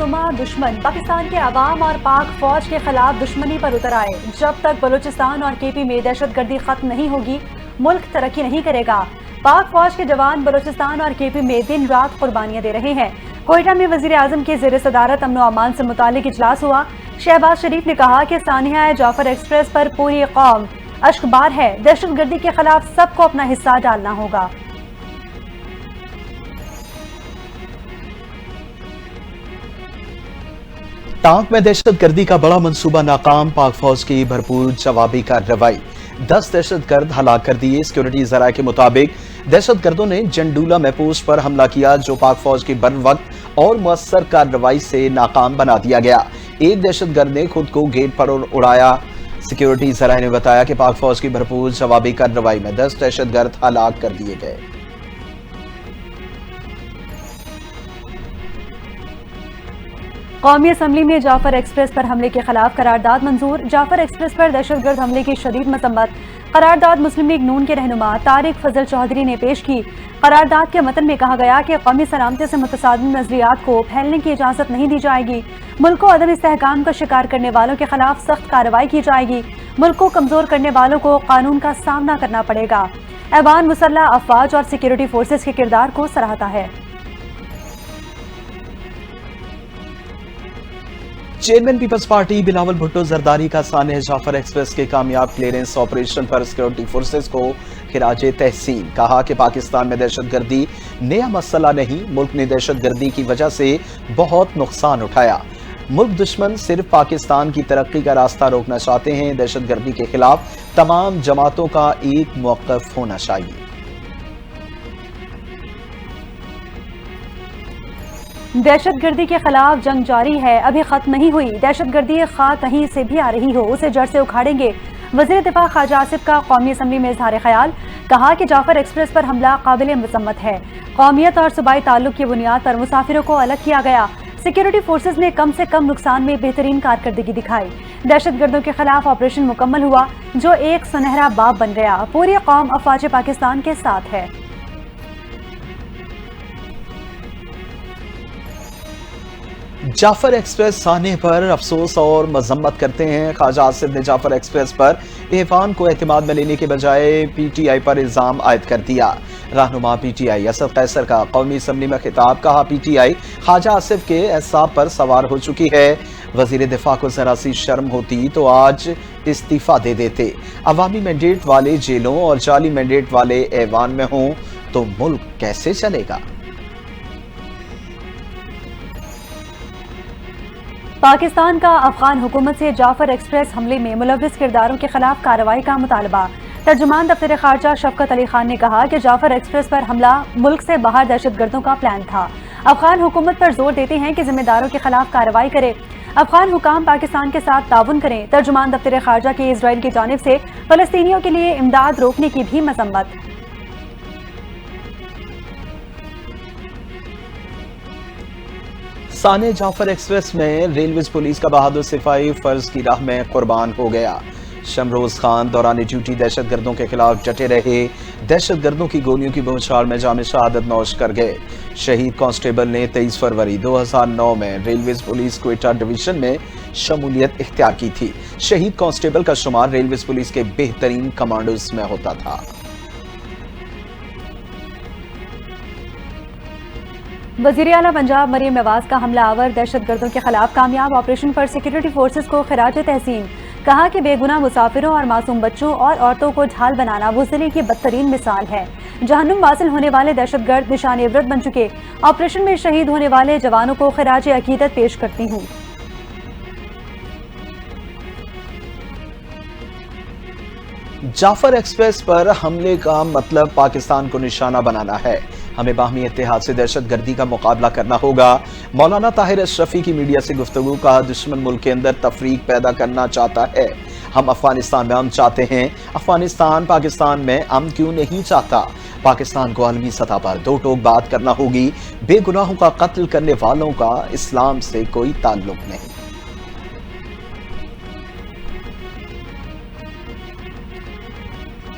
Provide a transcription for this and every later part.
نما دشمن پاکستان کے عوام اور پاک فوج کے خلاف دشمنی پر اتر آئے۔ جب تک بلوچستان اور کے پی میں دہشت گردی ختم نہیں ہوگی، ملک ترقی نہیں کرے گا۔ پاک فوج کے جوان بلوچستان اور کے پی میں دن رات قربانیاں دے رہے ہیں۔ کوئٹہ میں وزیر اعظم کے زیر صدارت امن و امان سے متعلق اجلاس ہوا۔ شہباز شریف نے کہا کہ سانحہ جعفر ایکسپریس پر پوری قوم اشکبار ہے، دہشت گردی کے خلاف سب کو اپنا حصہ ڈالنا ہوگا۔ ٹانک میں دہشت گردی کا بڑا منصوبہ ناکام، پاک فوج کی بھرپور جوابی کارروائی، 10 دہشت گرد ہلاک کر دیے۔ سیکورٹی ذرائع کے مطابق دہشت گردوں نے جنڈولا میں پوسٹ پر حملہ کیا، جو پاک فوج کی بر وقت اور مؤثر کارروائی سے ناکام بنا دیا گیا۔ ایک دہشت گرد نے خود کو گیٹ پر اڑایا۔ سیکورٹی ذرائع نے بتایا کہ پاک فوج کی بھرپور جوابی کارروائی میں 10 دہشت گرد ہلاک کر دیے گئے۔ قومی اسمبلی میں جعفر ایکسپریس پر حملے کے خلاف قرارداد منظور۔ جعفر ایکسپریس پر دہشت گرد حملے کی شدید مذمت قرارداد مسلم لیگ نون کے رہنما طارق فضل چودھری نے پیش کی۔ قرارداد کے متن میں کہا گیا کہ قومی سلامتی سے متصادم نظریات کو پھیلنے کی اجازت نہیں دی جائے گی۔ ملک کو عدم استحکام کا شکار کرنے والوں کے خلاف سخت کارروائی کی جائے گی۔ ملک کو کمزور کرنے والوں کو قانون کا سامنا کرنا پڑے گا۔ ایوان مسلح افواج اور سیکورٹی فورسز کے کردار کو سراہتا ہے۔ چیئرمین پیپلز پارٹی بلاول بھٹو زرداری کا سانحہ جعفر ایکسپریس کے کامیاب کلیئرنس آپریشن پر سیکورٹی فورسز کو خراج تحسین، کہا کہ پاکستان میں دہشت گردی نیا مسئلہ نہیں، ملک نے دہشت گردی کی وجہ سے بہت نقصان اٹھایا۔ ملک دشمن صرف پاکستان کی ترقی کا راستہ روکنا چاہتے ہیں، دہشت گردی کے خلاف تمام جماعتوں کا ایک موقف ہونا چاہیے۔ دہشت گردی کے خلاف جنگ جاری ہے، ابھی ختم نہیں ہوئی۔ دہشت گردی خواہ کہیں سے بھی آ رہی ہو، اسے جڑ سے اکھاڑیں گے۔ وزیر دفاع خواجہ آصف کا قومی اسمبلی میں اظہار خیال، کہا کہ جعفر ایکسپریس پر حملہ قابل مذمت ہے۔ قومیت اور صوبائی تعلق کی بنیاد پر مسافروں کو الگ کیا گیا۔ سیکورٹی فورسز نے کم سے کم نقصان میں بہترین کارکردگی دکھائی۔ دہشت گردوں کے خلاف آپریشن مکمل ہوا، جو ایک سنہرا باب بن گیا۔ پوری قوم افواج پاکستان کے ساتھ ہے۔ جعفر ایکسپریس سانحے پر افسوس اور مذمت کرتے ہیں۔ خواجہ آصف نے جعفر ایکسپریس پر ایوان کو اعتماد میں لینے کے بجائے پی ٹی آئی پر الزام عائد کر دیا۔ رہنما پی ٹی آئی اسد قیصر کا قومی اسمبلی میں خطاب، کہا پی ٹی آئی خواجہ آصف کے اعصاب پر سوار ہو چکی ہے۔ وزیر دفاع کو ذرا سی شرم ہوتی تو آج استعفیٰ دے دیتے۔ عوامی مینڈیٹ والے جیلوں اور جعلی مینڈیٹ والے ایوان میں ہوں تو ملک کیسے چلے گا؟ پاکستان کا افغان حکومت سے جعفر ایکسپریس حملے میں ملوث کرداروں کے خلاف کارروائی کا مطالبہ۔ ترجمان دفتر خارجہ شفقت علی خان نے کہا کہ جعفر ایکسپریس پر حملہ ملک سے باہر دہشت گردوں کا پلان تھا۔ افغان حکومت پر زور دیتے ہیں کہ ذمہ داروں کے خلاف کارروائی کرے۔ افغان حکام پاکستان کے ساتھ تعاون کریں۔ ترجمان دفتر خارجہ کی اسرائیل کی جانب سے فلسطینیوں کے لیے امداد روکنے کی بھی مذمت۔ سانحہ جعفر ایکسپریس میں ریلویز پولیس کا بہادر سپاہی فرض کی راہ میں قربان ہو گیا۔ شمروز خان دوران ڈیوٹی دہشت گردوں کے خلاف ڈٹے رہے، دہشت گردوں کی گولیوں کی بوچھاڑ میں جام شہادت نوش کر گئے۔ شہید کانسٹیبل نے 23 فروری 2009 میں ریلویز پولیس کوئٹہ ڈویژن میں شمولیت اختیار کی تھی۔ شہید کانسٹیبل کا شمار ریلویز پولیس کے بہترین کمانڈوز میں ہوتا تھا۔ وزیر اعلیٰ پنجاب مریم نواز کا حملہ آور دہشت گردوں کے خلاف کامیاب آپریشن پر سیکورٹی فورسز کو خراج تحسین، کہا کہ بے گناہ مسافروں اور معصوم بچوں اور عورتوں کو ڈھال بنانا بزدلی کی بدترین مثال ہے۔ جہنم واصل ہونے والے دہشت گرد نشان عبرت بن چکے۔ آپریشن میں شہید ہونے والے جوانوں کو خراج عقیدت پیش کرتی ہوں۔ جعفر ایکسپریس پر حملے کا مطلب پاکستان کو نشانہ بنانا ہے۔ ہمیں باہمی اتحاد سے دہشت گردی کا مقابلہ کرنا ہوگا۔ مولانا طاہر اشرفی کی میڈیا سے گفتگو، کہا دشمن ملک کے اندر تفریق پیدا کرنا چاہتا ہے۔ ہم افغانستان میں امن چاہتے ہیں، افغانستان پاکستان میں امن کیوں نہیں چاہتا؟ پاکستان کو عالمی سطح پر دو ٹوک بات کرنا ہوگی۔ بے گناہوں کا قتل کرنے والوں کا اسلام سے کوئی تعلق نہیں۔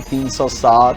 307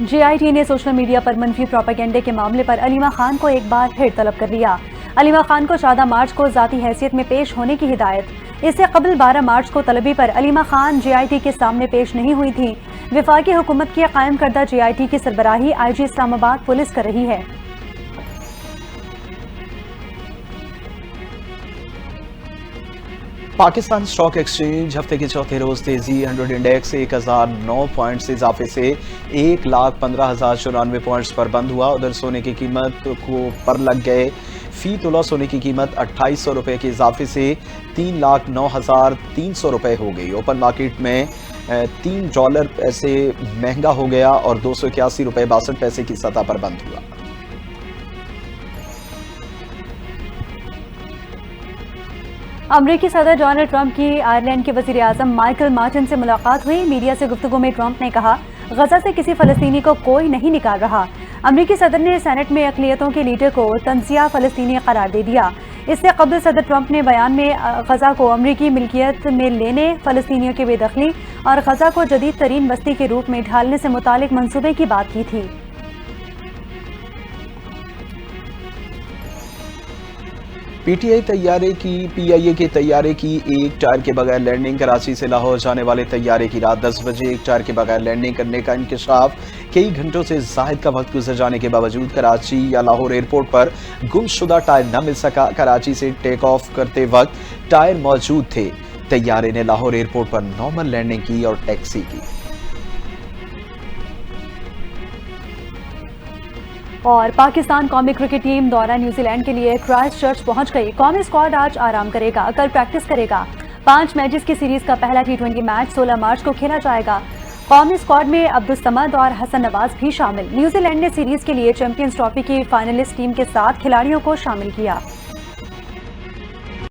JIT نے سوشل میڈیا پر منفی پروپیگنڈے کے معاملے پر علیمہ خان کو ایک بار پھر طلب کر لیا۔ علیمہ خان کو 14 مارچ کو ذاتی حیثیت میں پیش ہونے کی ہدایت۔ اس سے قبل 12 مارچ کو طلبی پر علیمہ خان JIT کے سامنے پیش نہیں ہوئی تھی۔ وفاقی حکومت کی قائم کردہ JIT کی سربراہی IG اسلام آباد پولیس کر رہی ہے۔ پاکستان اسٹاک ایکسچینج ہفتے کے چوتھے روز تیزی 100 انڈیکس 1009 پوائنٹ سے اضافے سے 1,15,094 پوائنٹس پر بند ہوا۔ ادھر سونے کی قیمت کو پر لگ گئے فی تولہ سونے کی قیمت 2800 روپے کے اضافے سے 3,09,300 روپے ہو گئی۔ اوپن مارکیٹ میں $3 پیسے مہنگا ہو گیا اور 281 روپے 62 پیسے کی سطح پر بند ہوا۔ امریکی صدر ڈونلڈ ٹرمپ کی آئرلینڈ کے وزیر اعظم مائیکل مارٹن سے ملاقات ہوئی۔ میڈیا سے گفتگو میں ٹرمپ نے کہا، غزہ سے کسی فلسطینی کو کوئی نہیں نکال رہا۔ امریکی صدر نے سینٹ میں اقلیتوں کے لیڈر کو تنزیہ فلسطینی قرار دے دیا۔ اس سے قبل صدر ٹرمپ نے بیان میں غزہ کو امریکی ملکیت میں لینے، فلسطینیوں کی بے دخلی اور غزہ کو جدید ترین بستی کے روپ میں ڈھالنے سے متعلق منصوبے کی بات کی تھی۔ PIA کے طیارے کی ایک ٹائر کے بغیر لینڈنگ۔ کراچی سے لاہور جانے والے طیارے کی رات 10 بجے ایک ٹائر کے بغیر لینڈنگ کرنے کا انکشاف۔ کئی گھنٹوں سے زائد کا وقت گزر جانے کے باوجود کراچی یا لاہور ایئرپورٹ پر گم شدہ ٹائر نہ مل سکا۔ کراچی سے ٹیک آف کرتے وقت ٹائر موجود تھے۔ طیارے نے لاہور ایئرپورٹ پر نارمل لینڈنگ کی اور ٹیکسی کی۔ اور پاکستان قومی کرکٹ ٹیم دورہ نیوزی لینڈ کے لیے کرائسٹ چرچ پہنچ گئی۔ قومی اسکواڈ آج آرام کرے گا، کل پریکٹس کرے گا۔ 5 میچز کی سیریز کا پہلا T20 میچ 16 مارچ کو کھیلا جائے گا۔ قومی اسکواڈ میں عبدالصمد اور حسن نواز بھی شامل۔ نیوزی لینڈ نے سیریز کے لیے چیمپئنز ٹرافی کی فائنلسٹ ٹیم کے 7 کھلاڑیوں کو شامل کیا۔